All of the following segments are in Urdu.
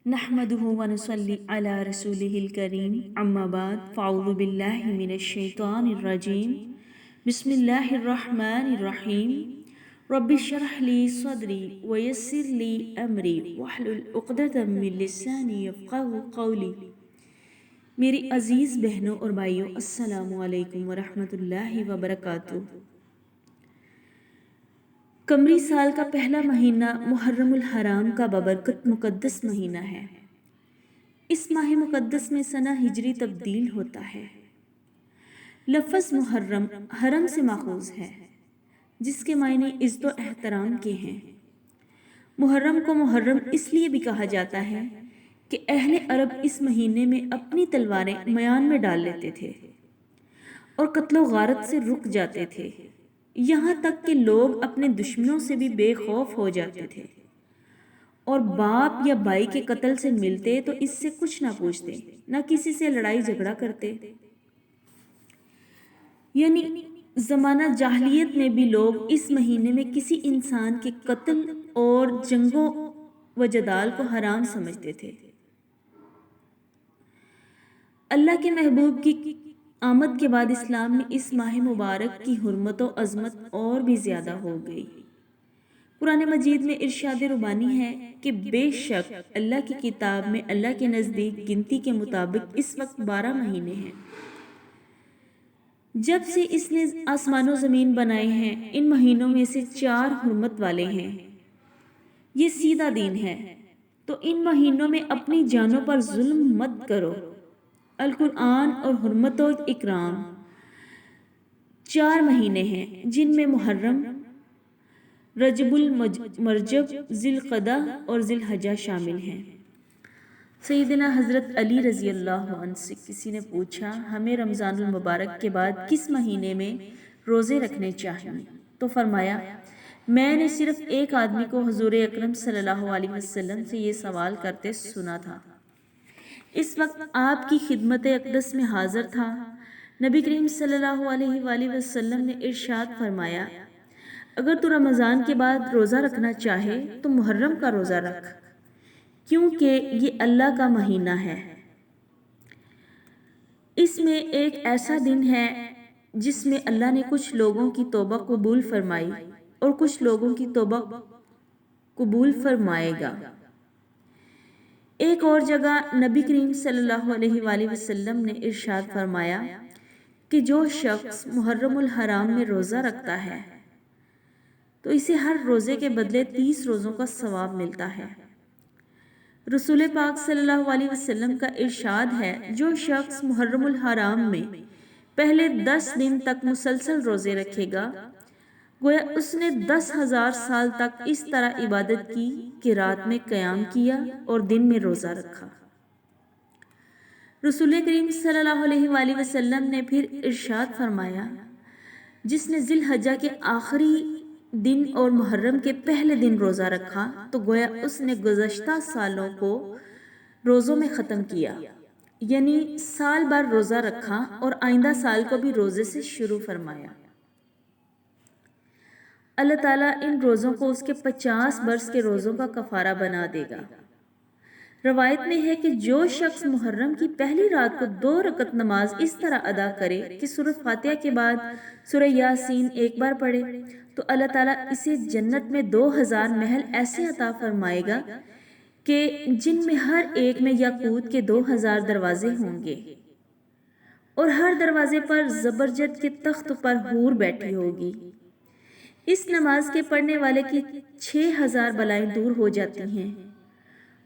نحمده ونصلي على رسوله الكريم اما بعد فاعوذ بالله من الشيطان الرجيم بسم الله الرحمن الرحيم رب اشرح لي صدري ويسر لي امري واحلل عقدة من لساني يفقهوا قولي۔ میری عزیز بہنوں اور بھائیوں، السلام علیکم ورحمۃ اللہ وبرکاتہ۔ قمری سال کا پہلا مہینہ محرم الحرام کا بابرکت مقدس مہینہ ہے۔ اس ماہ مقدس میں سنہ ہجری تبدیل ہوتا ہے۔ لفظ محرم حرم سے ماخوذ ہے، جس کے معنی عزت و احترام کے ہیں۔ محرم کو محرم اس لیے بھی کہا جاتا ہے کہ اہل عرب اس مہینے میں اپنی تلواریں میان میں ڈال لیتے تھے اور قتل و غارت سے رک جاتے تھے، یہاں تک کہ لوگ اپنے دشمنوں سے بھی بے خوف ہو جاتے تھے اور باپ یا بھائی کے قتل سے ملتے تو اس سے کچھ نہ پوچھتے، نہ کسی سے لڑائی جھگڑا کرتے۔ یعنی زمانہ جاہلیت میں بھی لوگ اس مہینے میں کسی انسان کے قتل اور جنگوں و جدال کو حرام سمجھتے تھے۔ اللہ کے محبوب کی آمد کے بعد اسلام میں اس ماہ مبارک کی حرمت و عظمت اور بھی زیادہ ہو گئی۔ قرآن مجید میں ارشاد ربانی ہے کہ بے شک اللہ کی کتاب میں اللہ کے نزدیک گنتی کے مطابق اس وقت 12 مہینے ہیں۔ جب سے اس نے آسمان و زمین بنائے ہیں، ان مہینوں میں سے 4 حرمت والے ہیں۔ یہ سیدھا دین ہے، تو ان مہینوں میں اپنی جانوں پر ظلم مت کرو۔ القرآن اور حرمت و اکرام 4 مہینے ہیں، جن میں محرم، رجب المرجب، ذی القعدہ اور ذی الحجہ شامل ہیں۔ سیدنا حضرت علی رضی اللہ عنہ سے کسی نے پوچھا، ہمیں رمضان المبارک کے بعد کس مہینے میں روزے رکھنے چاہیے؟ تو فرمایا، میں نے صرف ایک آدمی کو حضور اکرم صلی اللہ علیہ وسلم سے یہ سوال کرتے سنا تھا۔ اس وقت آپ کی خدمت اقدس میں حاضر تھا۔ نبی کریم صلی اللہ علیہ وآلہ وسلم نے ارشاد فرمایا، اگر تو رمضان کے بعد روزہ رکھنا چاہے تو محرم کا روزہ رکھ، کیونکہ یہ اللہ کا مہینہ ہے۔ اس میں ایک ایسا دن ہے جس میں اللہ نے کچھ لوگوں کی توبہ قبول فرمائی اور کچھ لوگوں کی توبہ قبول فرمائے گا۔ ایک اور جگہ نبی کریم صلی اللہ علیہ وآلہ وسلم نے ارشاد فرمایا کہ جو شخص محرم الحرام میں روزہ رکھتا ہے تو اسے ہر روزے کے بدلے 30 روزوں کا ثواب ملتا ہے۔ رسول پاک صلی اللہ علیہ وسلم کا ارشاد ہے، جو شخص محرم الحرام میں پہلے 10 دن تک مسلسل روزے رکھے گا، گویا اس نے 10,000 سال تک اس طرح عبادت کی کہ رات میں قیام کیا اور دن میں روزہ رکھا۔ رسول کریم صلی اللہ علیہ وآلہ وسلم نے پھر ارشاد فرمایا، جس نے ذی الحجہ کے آخری دن اور محرم کے پہلے دن روزہ رکھا تو گویا اس نے گزشتہ سالوں کو روزوں میں ختم کیا، یعنی سال بھر روزہ رکھا اور آئندہ سال کو بھی روزے سے شروع فرمایا۔ اللہ تعالیٰ ان روزوں کو اس کے 50 برس کے روزوں کا کفارہ بنا دے گا۔ روایت میں ہے کہ جو شخص محرم کی پہلی رات کو 2 رکعت نماز اس طرح ادا کرے کہ سورہ فاتحہ کے بعد سورہ یاسین ایک بار پڑھے تو اللہ تعالیٰ اسے جنت میں 2000 محل ایسے عطا فرمائے گا کہ جن میں ہر ایک میں یاقوت کے 2000 دروازے ہوں گے اور ہر دروازے پر زبرجد کے تخت پر حور بیٹھی ہوگی۔ اس نماز کے پڑھنے والے کی 6000 بلائیں دور ہو جاتی ہیں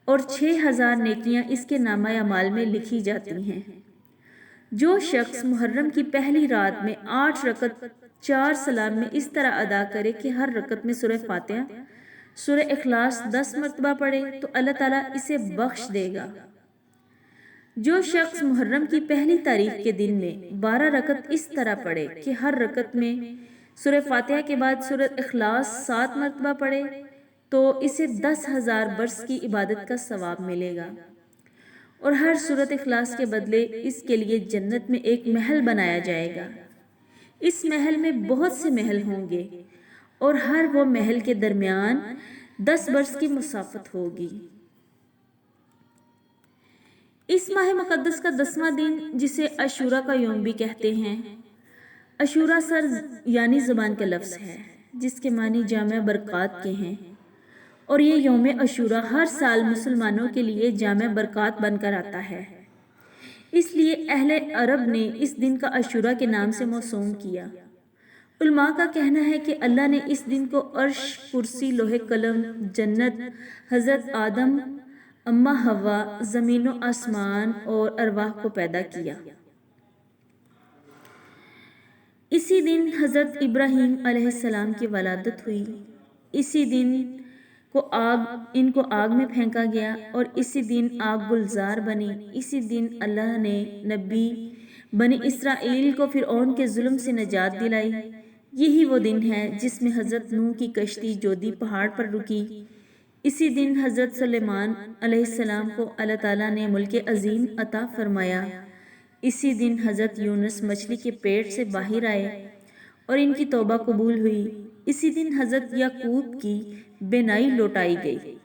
اور 6000 نیکیاں اس کے نامہ اعمال میں لکھی جاتی ہیں۔ جو شخص محرم کی پہلی رات میں 8 رکعت 4 سلام میں اس طرح ادا کرے کہ ہر رکعت میں سورہ فاتحہ، سورہ اخلاص 10 مرتبہ پڑھے تو اللہ تعالیٰ اسے بخش دے گا۔ جو شخص محرم کی پہلی تاریخ کے دن میں 12 رکعت اس طرح پڑھے کہ ہر رکعت میں سورہ فاتحہ کے بعد سورہ اخلاص 7 مرتبہ پڑھے تو اسے 10,000 برس کی عبادت کا ثواب ملے گا، اور ہر سورۃ اخلاص کے بدلے اس کے لیے جنت میں ایک محل بنایا جائے گا۔ اس محل میں بہت سے محل ہوں گے اور ہر وہ محل کے درمیان 10 برس کی مسافت ہوگی۔ اس ماہ مقدس کا 10واں دن جسے عاشورہ کا یوم بھی کہتے ہیں، عاشورہ سر یعنی زبان کا لفظ ہے جس کے معنی جامع برکات کے ہیں، اور یہ یوم عاشورہ ہر سال مسلمانوں کے لیے جامع برکات بن کر آتا ہے۔ اس لیے اہل عرب نے اس دن کا عاشورہ کے نام سے موسوم کیا۔ علماء کا کہنا ہے کہ اللہ نے اس دن کو عرش، کرسی، لوح قلم، جنت، حضرت آدم، اماں حوا، زمین و آسمان اور ارواح کو پیدا کیا۔ اسی دن حضرت ابراہیم علیہ السلام کی ولادت ہوئی۔ اسی دن ان کو آگ میں پھینکا گیا اور اسی دن آگ گلزار بنی۔ اسی دن اللہ نے نبی بنی اسرائیل کو فرعون کے ظلم سے نجات دلائی۔ یہی وہ دن ہے جس میں حضرت نوح کی کشتی جودی پہاڑ پر رکی۔ اسی دن حضرت سلیمان علیہ السلام کو اللہ تعالیٰ نے ملک عظیم عطا فرمایا۔ اسی دن حضرت یونس مچھلی کے پیٹ سے باہر آئے اور ان کی توبہ قبول ہوئی۔ اسی دن حضرت یعقوب کی بینائی لوٹائی گئی۔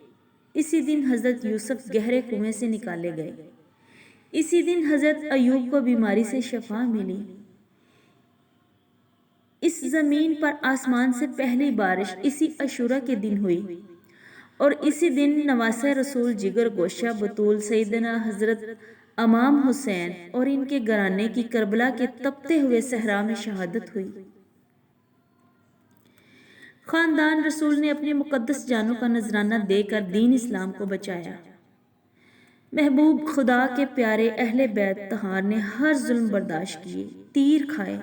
اسی دن حضرت یوسف گہرے کنویں سے نکالے گئے۔ اسی دن حضرت ایوب کو بیماری سے شفا ملی۔ اس زمین پر آسمان سے پہلی بارش اسی عاشورہ کے دن ہوئی، اور اسی دن نواسہ رسول جگر گوشہ بطول سیدنا حضرت امام حسین اور ان کے گھرانے کی کربلا کے تپتے ہوئے صحرا میں شہادت ہوئی۔ خاندان رسول نے اپنی مقدس جانوں کا نذرانہ دے کر دین اسلام کو بچایا۔ محبوب خدا کے پیارے اہل بیت طہار نے ہر ظلم برداشت کیے، تیر کھائے،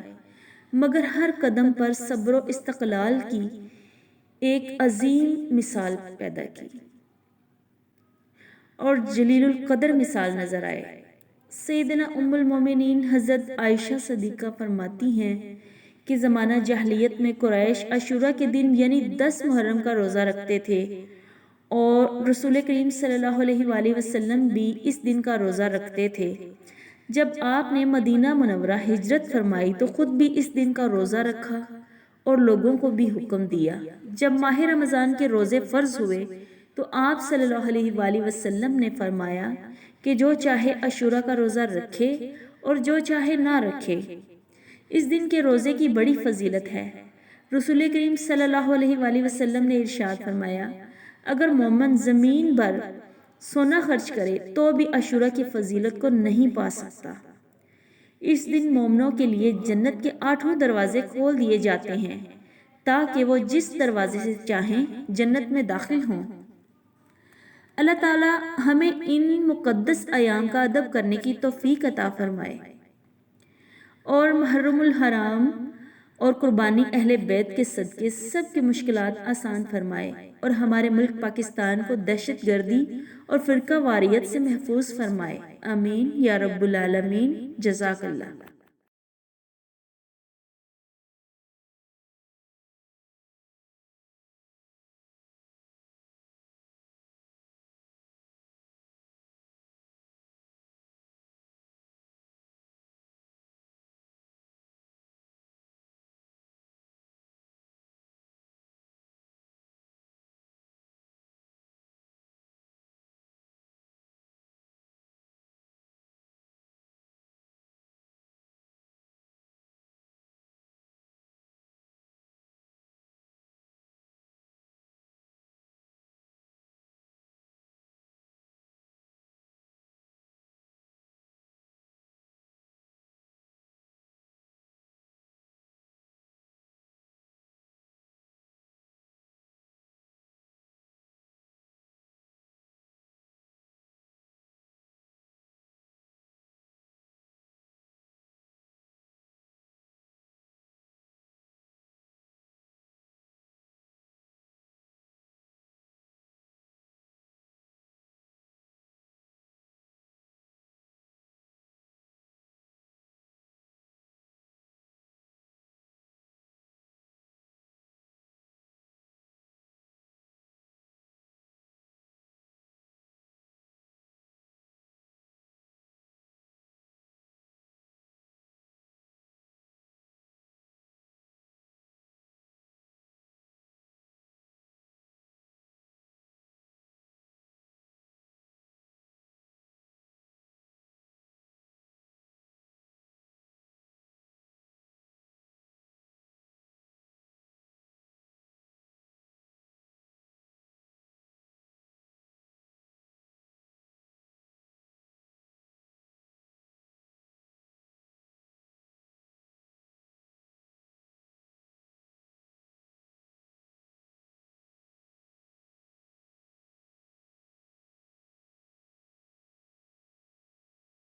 مگر ہر قدم پر صبر و استقلال کی ایک عظیم مثال پیدا کی اور جلیل القدر مثال نظر آئے۔ سیدنا ام المومنین حضرت عائشہ صدیقہ فرماتی ہیں کہ زمانہ جاہلیت میں قریش عاشورہ کے دن یعنی 10 محرم کا روزہ رکھتے تھے، اور رسول کریم صلی اللہ علیہ وآلہ وسلم بھی اس دن کا روزہ رکھتے تھے۔ جب آپ نے مدینہ منورہ ہجرت فرمائی تو خود بھی اس دن کا روزہ رکھا اور لوگوں کو بھی حکم دیا۔ جب ماہ رمضان کے روزے فرض ہوئے تو آپ صلی اللہ علیہ وآلہ وسلم نے فرمایا کہ جو چاہے عاشورہ کا روزہ رکھے اور جو چاہے نہ رکھے۔ اس دن کے روزے کی بڑی فضیلت ہے۔ رسول کریم صلی اللہ علیہ وآلہ وسلم نے ارشاد فرمایا، اگر مومن زمین بھر سونا خرچ کرے تو بھی عاشورہ کی فضیلت کو نہیں پا سکتا۔ اس دن مومنوں کے لیے جنت کے 8 دروازے کھول دیے جاتے ہیں تاکہ وہ جس دروازے سے چاہیں جنت میں داخل ہوں۔ اللہ تعالیٰ ہمیں ان مقدس ایام کا ادب کرنے کی توفیق عطا فرمائے اور محرم الحرام اور قربانی اہل بیت کے صدقے سب کی مشکلات آسان فرمائے اور ہمارے ملک پاکستان کو دہشت گردی اور فرقہ واریت سے محفوظ فرمائے۔ آمین یا رب العالمین۔ جزاک اللہ۔